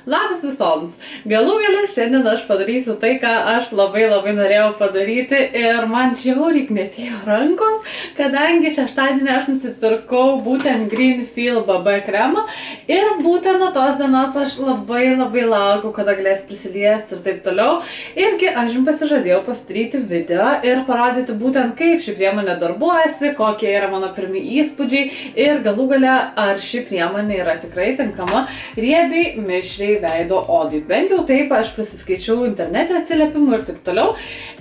Labas visoms. Galų gale šiandien aš padarysiu tai, ką aš labai norėjau padaryti ir man žiauriai knietėjo rankos, kadangi šeštadienį aš nusipirkau būtent Greenfield BB kremą ir būtent nuo tos dienos aš labai laukiu, kada galės prisiliesti ir taip toliau. Irgi aš jums pasižadėjau pasidaryti video ir parodyti būtent kaip ši priemonė darbuojasi, kokie yra mano pirmi įspūdžiai ir galų gale ar ši priemonė yra tikrai tinkama riebiai, mišriai veido odai. Bent jau taip aš prisiskaičiau internete atsiliepimų ir taip toliau.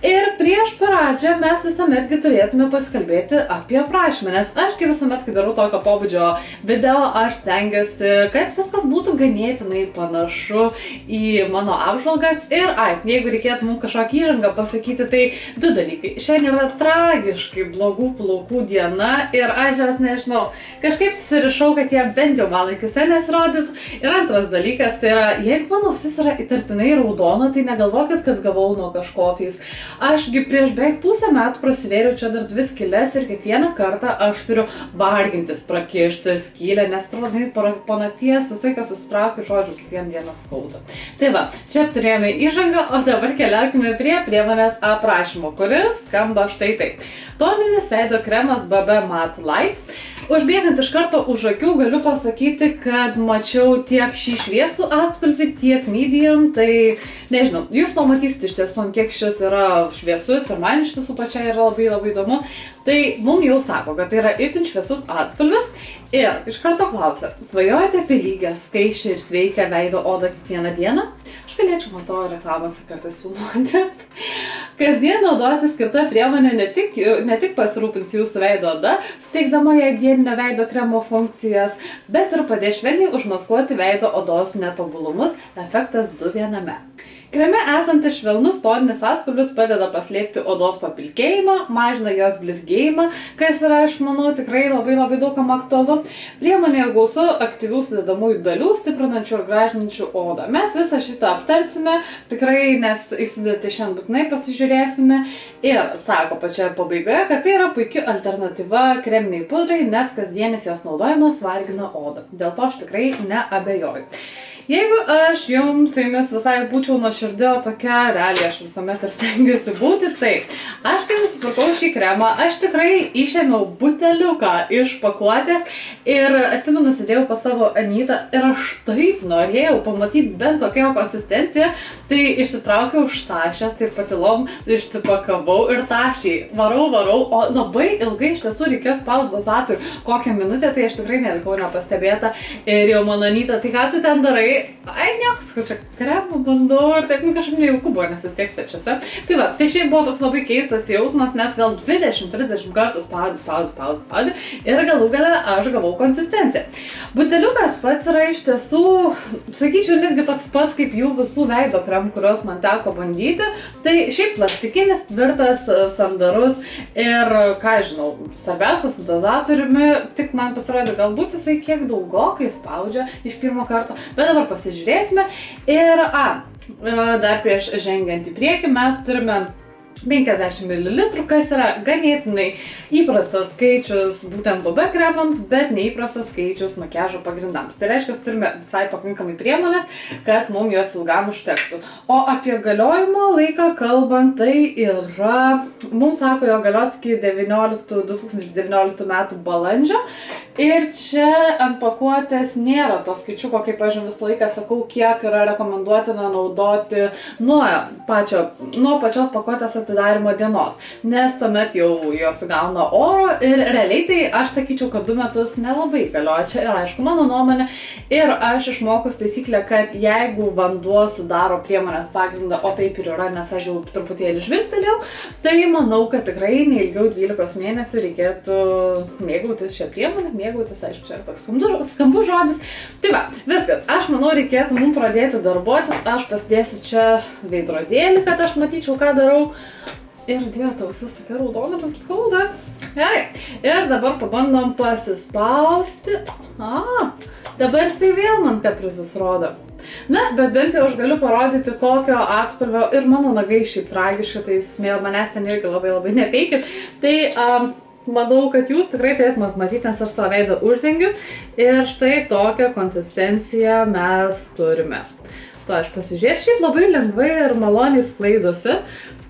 Ir prieš pradžią mes visuometgi turėtume pasikalbėti apie aprašymą, nes aš kai visuomet, kai darau tokio pobūdžio video, aš stengiuosi, kad viskas būtų ganėtinai panašu į mano apžvalgas. Ir jeigu reikėtų mums kažkokį įžangą pasakyti, tai du dalykai. Šiandien yra tragiškai blogų plaukų diena ir aš jas nežinau, kažkaip susirišau, kad jie bent jau man akise nesirodytų. Ir antras dalykas, tai yra, jeigu mano ausis yra įtartinai raudona, tai negalvokit, kad gavau nuo kažko tais. Ašgi prieš beveik pusę metų prasivėriau čia dar 2 skyles ir kiekvieną kartą aš turiu vargintis prakišti skylę, nes atrodo, po nakties visai, kas susitraukia, žodžiu, kiekvieną dieną skauda. Tai va, čia turėjome įžangą, o dabar keliaukime prie priemonės aprašymo, kuris skamba štai taip. Toninis veido kremas BB Matte Light. Užbėgant iš karto už akių galiu pasakyti, kad mačiau tiek šį šviesų atspalvį, tiek medium, tai nežinau, jūs pamatysite iš tiesų, kiek šis yra šviesus ir man iš tiesų pačiai yra labai įdomu. Tai mums jau sako, kad tai yra itin šviesus atspalvis ir iš karto klausia, svajojate apie lygę, skaisčią ir sveiką veido odą kiekvieną dieną? Aš galėčiau man to reklamose kartais filmuotis. Kasdien naudoti skirta priemonė ne tik pasirūpins jūsų veido oda, suteikdama jai dieninio veido kremo funkcijas, bet ir padės švelniai užmaskuoti veido odos netobulumus, efektas 2 viename. Kreme esantis švelnus toninis atspalvis padeda paslėpti odos papilkėjimą, mažina jos blizgėjimą, kas yra, aš manau, tikrai labai daug kam aktualu. Priemonėje gausu aktyvių sudedamųjų dalių, stiprinančių ir gražinančių odą. Mes visą šitą aptarsime, tikrai, nes į sudėtį šiandien būtinai pasižiūrėsime. Ir sako pačioje pabaigoje, kad tai yra puiki alternatyva kreminiai pudrai, nes kasdienis jos naudojimas vargina odą. Dėl to aš tikrai neabejoju. Jeigu aš jums su jumis visai būčiau nuoširdė, o tokia realiai aš visuomet ir stengiuosi būti, tai aš kai nusipirkau šį kremą, aš tikrai išėmiau buteliuką iš pakuotės ir atsimenu, sėdėjau pas savo Anytą ir aš taip norėjau pamatyti bent kokią konsistenciją, tai išsitraukiau štašės, taip patilom, išsipakavau ir tašiai varau, o labai ilgai iš tiesų reikėjo spaust dozatorių, kokią minutę, tai aš tikrai nelikau nepastebėta ir jau mano Anyta, tai ką tu ten darai? Nieks, kad čia kremą bandau ir taip kažkaip nejauku buvo, nes vis tiek svečiuose. Tai va, tai šiaip buvo toks labai keistas jausmas, nes gal 20-30 kartų spaudi ir galų gale aš gavau konsistenciją. Buteliukas pats yra iš tiesų, sakyčiau, netgi toks pats kaip jų visų veido kremų, kuriuos man teko bandyti. Tai šiaip plastikinis, tvirtas, sandarus ir, ką žinau, svarbiausia su dozatoriumi, tik man pasirodė, galbūt jisai kiek daugokai spaudžia iš pirmo karto, bet dabar pasižiūrėsime ir dar prieš žengiant į priekį mes turime 50 ml, kas yra ganėtinai įprastas skaičius būtent BB kremams, bet neįprastas skaičius makiažo pagrindams. Tai reiškia, turime visai pakankamai priemonės, kad mums jos ilgam užtektų. O apie galiojimo laiką kalbant, tai yra, mums sako, jo galios iki 2019 metų balandžio. Ir čia ant pakuotės nėra to skaičiuko, kaip aš visą laiką sakau, kiek yra rekomenduotina naudoti nuo pačios pakuotės atidarimo dienos, nes tuomet jau jos gauna oro ir realiai tai aš sakyčiau, kad 2 metus nelabai galioja. Čia yra aišku mano nuomonė ir aš išmokus taisyklę, kad jeigu vanduo sudaro priemonės pagrindą, o taip ir yra, nes aš jau truputėlį žvilgtelėjau, tai manau, kad tikrai neilgiau 12 mėnesių reikėtų mėgautis šią priemonę, aišku, čia yra toks skambus žodis. Tai va, viskas. Aš manau, reikėtų mums pradėti darbuotis. Aš pasidėsiu čia veidrodėlį, kad aš matyčiau, ką darau. Ir dėta ausis tokia raudona, taip skauda. Gerai. Ir dabar pabandom pasispausti. Dabar jisai vėl man kaprizus rodo. Na, bet bent jau aš galiu parodyti, kokio atspalvio ir mano nagai šiaip tragiškai, tai manęs ten irgi labai nepeikit. Tai manau, kad jūs tikrai turėtumėt matyti, nes aš savo veidą uždengiu. Ir štai tokią konsistenciją mes turime. To aš pasižiūrėsiu, šiaip labai lengvai ir maloniai sklaidosi.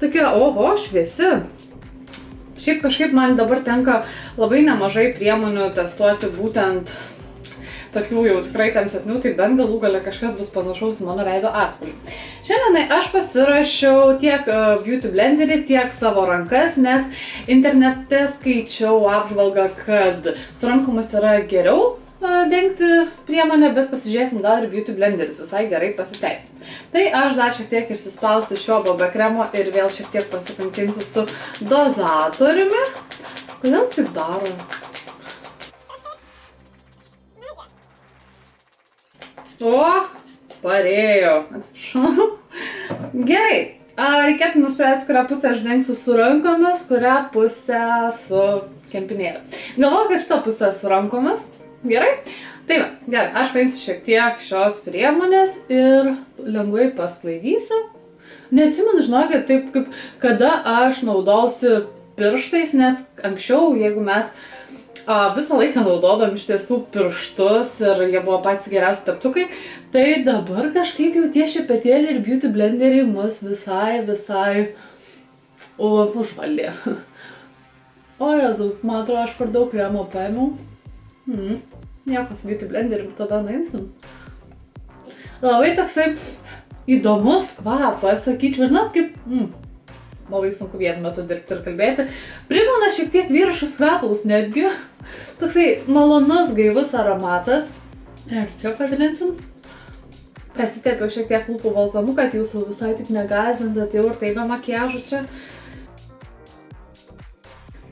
Tokia, oho, šviesi. Šiaip kažkaip man dabar tenka labai nemažai priemonių testuoti būtent tokių jau tikrai tamsesnių, tai bent galų gale kažkas bus panašaus į mano veido atspalvį. Šiandien aš pasirašiau tiek Beauty Blenderį, tiek savo rankas, nes internete skaičiau apžvalgą, kad su rankomis yra geriau dengti priemonę, bet pasižiūrėsim, gal ir Beauty Blenderis visai gerai pasiteisins. Tai aš dar šiek tiek išsispausiu šio BB kremo ir vėl šiek tiek pasikankinsiu su dozatoriumi. Kodėl taip daro? O, parėjo. Atsiprašau. Gerai. Reikėtų nuspręsti, kurią pusę aš dengsiu su rankomis, kurią pusę su kempinėle. Galvoju, kad šitą pusę su rankomis. Gerai? Tai va, gerai. Aš paimsiu šiek tiek šios priemonės ir lengvai pasklaidysiu. Neatsimenu, žinokit, taip kaip kada aš naudosiu pirštais, nes anksčiau, jeigu mes visą laiką naudodam iš tiesų pirštus ir jie buvo patys geriausi teptukai, tai dabar kažkaip jau tie šepetėliai ir Beauty Blenderiai mus visai užvaldė. O Jezu, man atrodo, aš per daug kremo paėmiau. Nieko su Beauty Blenderiu tada nuimsim. Labai toksai įdomus kvapas, sakyčiau, žinot, kaip labai sunku vienu metu dirbti ir kalbėti. Primena šiek tiek vyriškus kvepalus netgi. Toksai malonus, gaivus aromatas. Ir čia padalinsim. Pasitepiau šiek tiek lūpų balzamu, kad jūsų visai tik negąsdintų, jau ir taip be makiažų čia.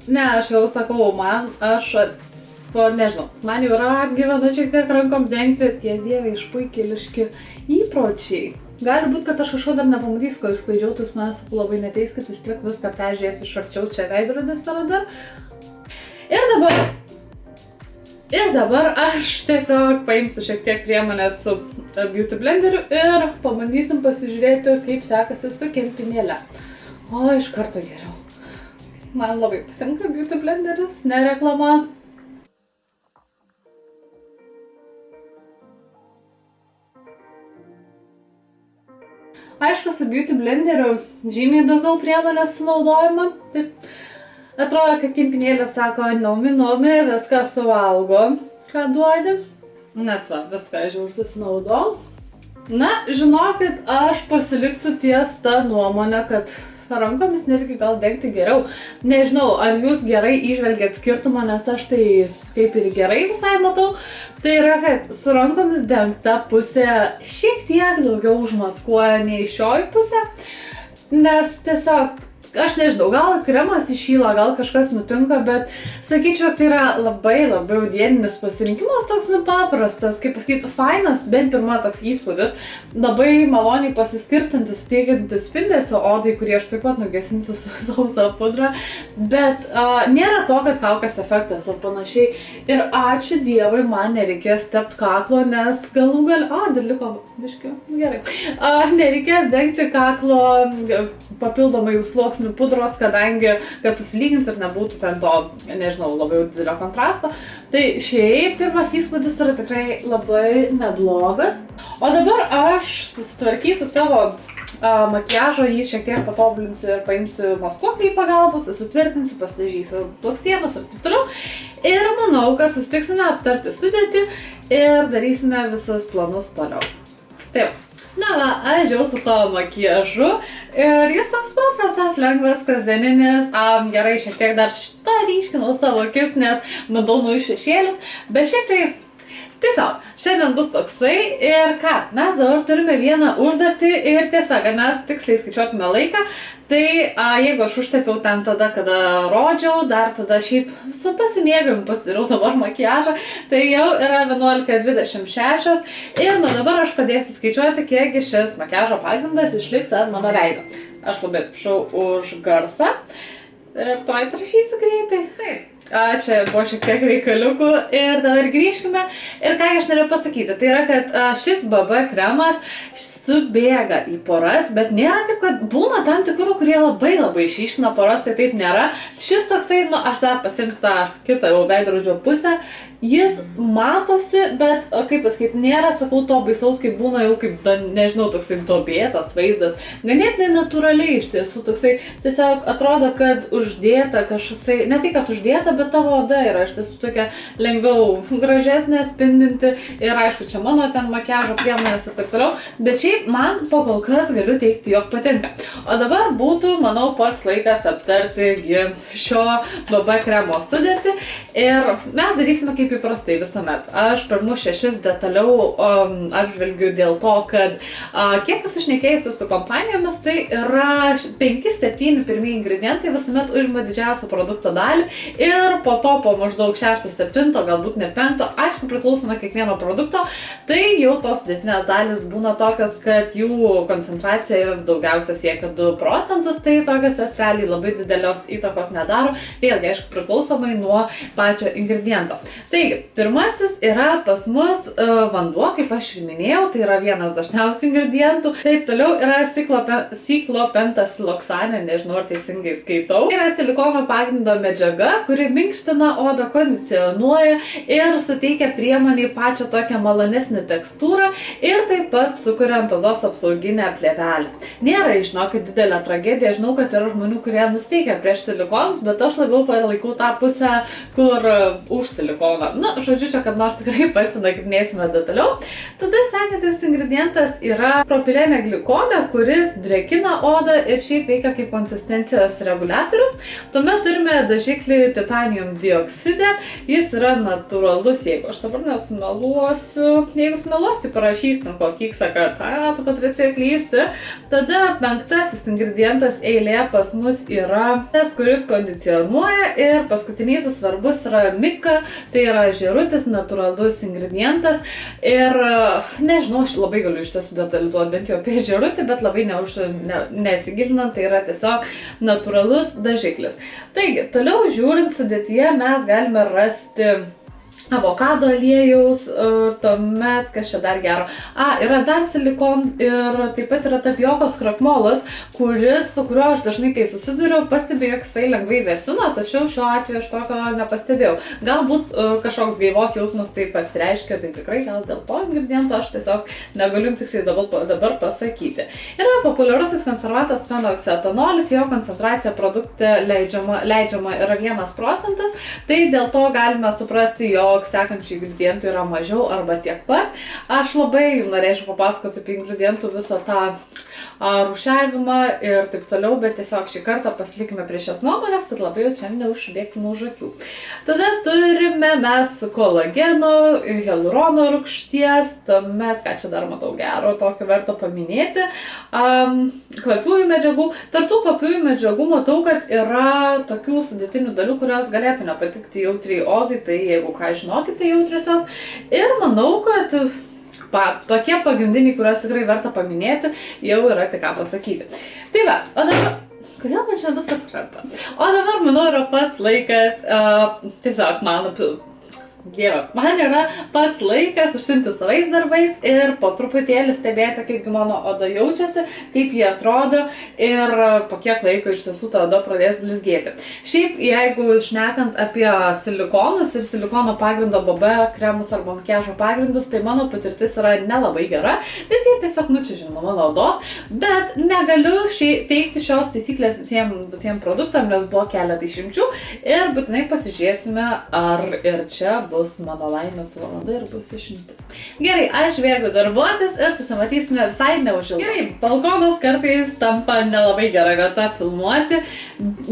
Ne, aš jau sakau, nežinau, man jau yra atgyvena šiek tiek rankom dengti tie dieviai išpuikėliški įpročiai. Gali būti, kad aš kažko dar nepamatysiu, ko išsklaidžiau, tai jūs manęs labai neteiskit, vis tiek viską peržiūrėsiu iš arčiau, čia veidrodis yra dar. Ir dabar aš tiesiog paimsiu šiek tiek priemonės su Beauty Blenderiu ir pabandysim pasižiūrėti, kaip sekasi su kempinėle. O, iš karto geriau. Man labai patinka Beauty Blenderis, ne reklama. Aišku, su Beauty Blenderiu žymiai daugiau priemonės sunaudojama. Taip, atrodo, kad kempinėlė sako, nomi, viską suvalgo, ką duodi. Nes va, viską aš jau susinaudau. Na, žinokit, aš pasiliksiu ties tą nuomonę, kad rankomis netgi gal dengti geriau. Nežinau, ar jūs gerai įžvelgiat skirtumą, nes aš tai kaip ir gerai visai matau. Tai yra, kad su rankomis dengta pusė šiek tiek daugiau užmaskuoja nei šioji pusė. Nes tiesiog, aš nežinau, gal kremas išyla, gal kažkas nutinka, bet sakyčiau, tai yra labai dieninis pasirinkimas, toks paprastas, kaip pasakyti, fainas, bent pirma toks įspūdis, labai maloniai pasiskirstantis, suteikiantis spindesio odai, kurį aš taip pat nugesinsiu su sausa pudra, bet nėra to, kad kaukės efektas ar panašiai. Ir ačiū Dievui, man nereikės tept kaklo, nes galų gal, dar liko biškiu, gerai, nereikės dengti kaklo papildomai sluoksnių pudros, kadangi, kad susilyginti ir nebūtų ten to, nežinau, labai didelio kontrasto. Tai šiaip pirmas įspūdis yra tikrai labai neblogas. O dabar aš susitvarkysiu savo makiažą, jį šiek tiek patobulinsiu ir paimsiu maskuoklį į pagalbą, susitvirtinsiu, pasidažysiu blakstienas ir taip toliau. Ir manau, kad susitiksime aptarti sudėtį ir darysime visus planus toliau. Taip. Na va, aš jau su savo makiažu ir jis toks paprastas, lengvas, kasdieninis. Gerai, šiek tiek dar šitą ryškinau savo akis, nes bandau nuo šešėlius, bet šiaip tai tiesiog, šiandien bus toksai ir ką, mes dabar turime vieną užduotį ir tiesiog, kad mes tiksliai skaičiuotume laiką, tai jeigu aš užtepiau ten tada, kada rodžiau, dar tada šiaip su pasimėgimu pasidariau dabar makiažą, tai jau yra 11:26 ir nuo dabar aš pradėsiu skaičiuoti, kiekgi šis makiažo pagrindas išliks ant mano veido. Aš labai atsiprašau už garsą ir tuoj atrašysiu greitai. Taip. Čia buvo šiek tiek reikaliukų ir dabar grįžkime. Ir ką aš noriu pasakyti, tai yra, kad šis BB kremas subėga į poras, bet nėra taip, kad būna tam tikrų, kurie labai išryškina poras, tai taip nėra. Šis toksai, aš dar pasiims tą kitą jau veidrodžio pusę, jis matosi, bet, kaip pasakyti, nėra, sakau, to baisaus, kaip būna jau kaip, nežinau, toksai dobėtas vaizdas. Ganėtinai natūraliai iš tiesų toksai, tiesiog atrodo, kad uždėta kažkoksai, ne tai, kad uždėta, bet tavo oda yra iš tiesų tokia lengviau gražesnė, spindinti ir aišku, čia mano ten makiažo priemonės ir taip toliau, bet šiaip man po kol kas galiu teikti, jog patinka. O dabar būtų, manau, pats laikas aptarti šio BB kremo sudėtį ir mes darysime kaip įprastai visuomet. Aš pirmus 6 detaliau apžvelgiu dėl to, kad kiek esu šnekėjusi su kompanijomis, tai yra 5-7 pirmieji ingredientai visuomet užima didžiausią produkto dalį ir po to po maždaug 6-7, galbūt ne 5, aišku, priklauso nuo kiekvieno produkto, tai jau tos sudėtinės dalis būna tokios, kad jų koncentracija daugiausia siekia 2 procentus, tai tokios jas realiai labai didelios įtakos nedaro, vėlgi, aišku, priklausomai nuo pačio ingrediento. Taigi, pirmasis yra pas mus vanduo, kaip aš ir minėjau, tai yra vienas dažniausių ingredientų. Taip, toliau yra ciklopentasiloksane, nežinau, ar teisingai skaitau. Tai yra silikono pagrindo medžiaga, kuri minkština odą, kondicionuoja ir suteikia priemoniai pačią tokią malonesnį tekstūrą ir taip pat sukuria ant odos apsauginę plėvelę. Nėra, žinokit, didelė tragedija, žinau, kad yra žmonių, kurie nusteikia prieš silikonus, bet aš labiau palaikau tą pusę, kur už silikoną. Žodžiu, čia kad nors tikrai pasinagrinėsime detaliau. Tada sekantis ingredientas yra propilenė glikolė, kuris drėkina odą ir šiaip veikia kaip konsistencijos reguliatorius. Tuomet turime dažiklį titanium dioksidę. Jis yra natūralus, jeigu aš dabar nesumeluosiu. Jeigu sumeluosi, parašys ten kokį kiksą, kad tu Patricija klysti. Tada 5 ingredientas eilė pas mus yra tas, kuris kondicionuoja ir paskutinysis svarbus yra mika, tai yra žėrutis, natūralus ingredientas ir nežinau, aš labai galiu iš tiesų detalizuoti bent jau apie žėrutį, bet labai nesigilinant, tai yra tiesiog natūralus dažiklis. Taigi, toliau žiūrint sudėtyje mes galime rasti avokado aliejaus, tuomet, kas čia dar gero. Yra dar silikon ir taip pat yra tapiokos krakmolas, su kuriuo aš dažnai, kai susiduriu, pastebėjau, jog jisai lengvai vėsina, tačiau šiuo atveju aš tokio nepastebėjau. Galbūt kažkoks gaivos jausmas tai pasireiškia, tai tikrai gal dėl to ingrediento aš tiesiog negaliu tiksliai dabar pasakyti. Yra populiarusis konservatas fenoksetanolis, jo koncentracija produkte leidžiama yra 1 procentas, tai dėl to galime suprasti, jog sekančių ingredientų yra mažiau arba tiek pat. Aš labai norėčiau papasakoti apie ingredientų visą tą rūšiavimą ir taip toliau, bet tiesiog šį kartą pasilikime prie šios nuomonės, kad labai jau čia neužbėgtume už akių. Tada turime mes kolageno, hialurono rūgšties, tuomet, ką čia dar matau gero, tokio verto paminėti, kvapiųjų medžiagų. Tarp tų kvapiųjų medžiagų matau, kad yra tokių sudėtinių dalių, kurios galėtų nepatikti jautriai odai, tai jeigu ką žinokite jautriosios. Ir manau, kad tokie pagrindiniai, kuriuos tikrai verta paminėti, jau yra tik ką pasakyti. Tai va, o dabar, kodėl man čia viskas krenta? O dabar, manau, yra pats laikas, tiesiog man yra pats laikas užsiimti savais darbais ir po truputėlį stebėti, kaipgi mano oda jaučiasi, kaip jie atrodo ir po kiek laiko iš tiesų ta oda pradės blizgėti. Šiaip, jeigu šnekant apie silikonus ir silikono pagrindo BB kremus arba makiažo pagrindus, tai mano patirtis yra nelabai gera, nes jie tiesiog nučiužina nuo mano odos, bet negaliu teikti šios taisyklės visiems produktam, nes buvo keletą išimčių ir būtinai pasižiūrėsime, ar ir čia bus mano laimės valanda ir bus išimtis. Gerai, aš bėgu darbuotis ir susimatysime visai neužilgai. Gerai, balkonas kartais tampa nelabai gera vieta filmuoti,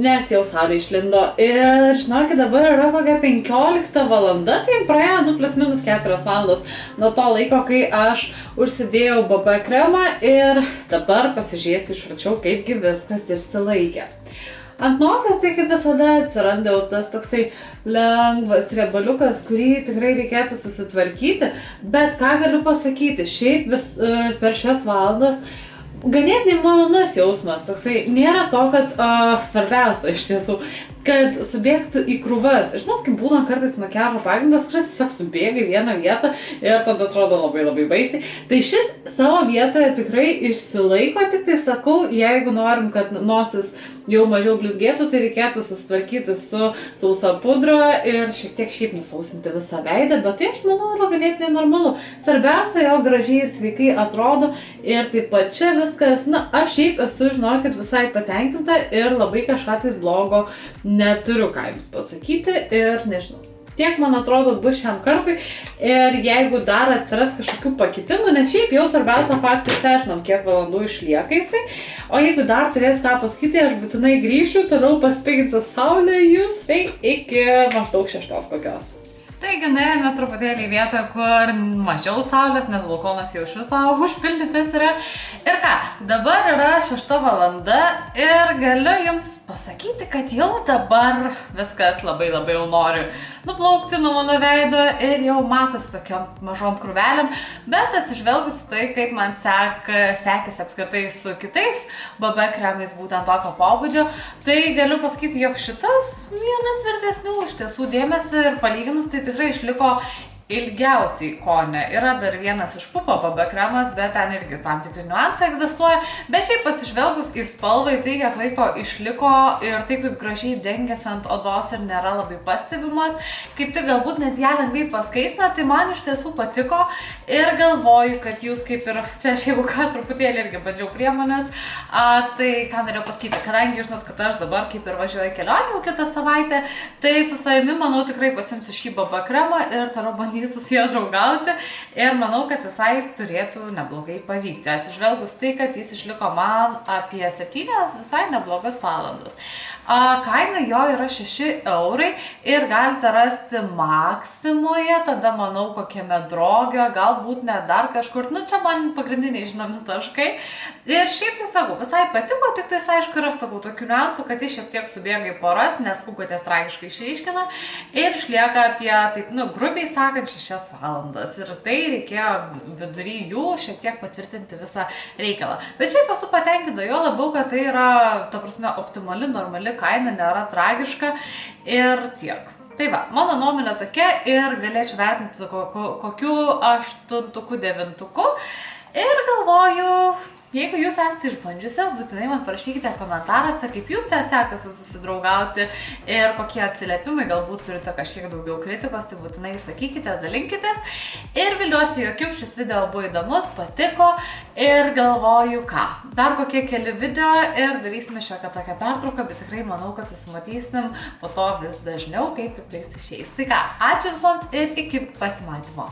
nes jau saulė išlindo ir žinokit, dabar yra kokia 15 valanda, tai praėjo plus minus 4 valandos nuo to laiko, kai aš užsidėjau BB kremą ir dabar pasižiūrėsiu iš arčiau, kaipgi viskas išsilaikė. Ant nosies tai kaip visada atsiranda tas toksai lengvas riebaliukas, kurį tikrai reikėtų susitvarkyti, bet ką galiu pasakyti, šiaip per šias valandas ganėtinai malonus jausmas, toksai nėra to, kad svarbiausia iš tiesų. kad subėgtų į krūvas. Žinot, kaip būna kartais makiažo pagrindas, kuris tiesiog subėga į vieną vietą ir tada atrodo labai labai baisiai. Tai šis savo vietoje tikrai išsilaiko, tik tai sakau, jeigu norim, kad nosis jau mažiau blizgėtų, tai reikėtų susitvarkyti su sausa pudra ir šiek tiek šiaip nusausinti visą veidą, bet tai aš manau yra ganėtinai normalu. Svarbiausia, jo gražiai ir sveikai atrodo ir taip pat čia viskas, na, aš šiaip esu, žinokit, visai patenkinta ir labai kažką tais blogo neturiu ką jums pasakyti ir nežinau. Tiek, man atrodo, bus šiam kartui ir jeigu dar atsiras kažkokių pakitimų, nes šiaip jau svarbiausia faktai išsiaiškinom, kiek valandų išlieka jisai, o jeigu dar turės ką pasakyti, aš būtinai grįšiu, toliau paspiginsiu saulę jūs, tai iki maždaug 6 kokios. Taigi, nuėjome truputėlį į vietą, kur mažiau saulės, nes balkonas jau iš viso užpildytas yra. Ir ką, dabar yra 6 valanda ir galiu jums pasakyti, kad jau dabar viskas labai labai jau noriu nuplaukti nuo mano veido ir jau matos tokiom mažom krūvelėm, bet atsižvelgus tai, kaip man sekėsi apskritai su kitais BB kremais būtent tokio pobūdžio, tai galiu pasakyti, jog šitas vienas vertesnių iš tiesų dėmesį ir palyginus tai tikrai išliko ilgiausiai kone. Yra dar vienas iš Pupo BB kremas, bet ten irgi tam tikri niuansai egzistuoja. Bet šiaip atsižvelgus į spalvą, tai kiek laiko išliko ir taip kaip gražiai dengiasi ant odos ir nėra labai pastebimas, kaip tik galbūt net ją lengvai paskaistina, tai man iš tiesų patiko ir galvoju, kad jūs kaip ir čia aš jeigu ką truputėlį irgi bandžiau priemonės, tai ką norėjau pasakyti, kadangi žinot, kad aš dabar kaip ir važiuoju kelionę jau kitą savaitę, tai su savimi, manau, tikrai pasimsiu šį BB kremą ir toliau bandysiu su juo draugauti ir manau, kad visai turėtų neblogai pavykti. Atsižvelgus tai, kad jis išliko man apie 7 visai neblogas valandas. Kaina jo yra 6 eurai ir galite rasti Maksimoje, tada manau kokiame Drogio, galbūt net dar kažkur, nu čia man pagrindiniai žinomi taškai. Ir šiaip tai sakau, visai patiko, tik tai aišku yra, sakau, tokių niuansų, kad jis šiek tiek subėga į poras, nes kukutės tragiškai išryškina ir išlieka apie, taip, nu, grubiai sakant, 6 valandas. Ir tai reikėjo vidury jų šiek tiek patvirtinti visą reikalą. Bet šiaip esu patenkinta, jo labiau, kad tai yra, ta prasme, optimali, normali kaina, nėra tragiška ir tiek. Tai va, mano nuomonė tokia ir galėčiau vertinti kokiu 8-9 ir galvoju, jeigu jūs esate išbandžiusios, būtinai man parašykite komentaruose, kaip jums sekasi susidraugauti ir kokie atsiliepimai, galbūt turite kažkiek daugiau kritikos, tai būtinai sakykite, dalinkitės. Ir viliuosi, jog jums šis video buvo įdomus, patiko ir galvoju, ką. Dar kokie keli video ir darysime šiokią tokią pertrauką, bet tikrai manau, kad susimatysim po to vis dažniau, kai tik tai išeis. Tai ką, ačiū visoms ir iki pasimatymo.